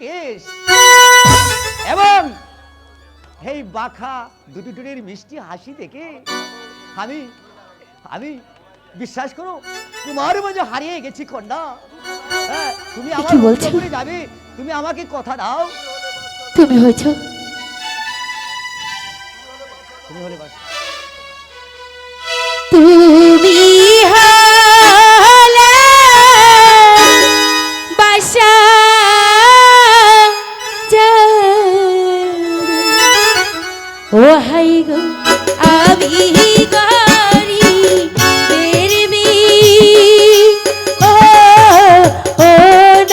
কেশ এবং এই বাখা দুটি টুটির মিষ্টি হাসি দেখে আমি আমি বিশ্বাস করো তোমার মাঝে হারিয়ে গেছি কন্যা। তুমি আমার করে যাবে, তুমি আমাকে কথা দাও। তুমি হয়েছ, তুমি হলে বাস, তুমি বাসা ও হাই গো আমি গারি বেরবি ও ও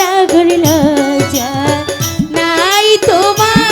নাগর লজা নাই তোমার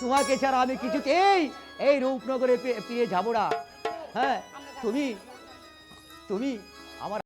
তোমাকে ছাড়া আমি কিছুতেই এই রূপনগরে পেয়ে যাবো না। হ্যাঁ, তুমি তুমি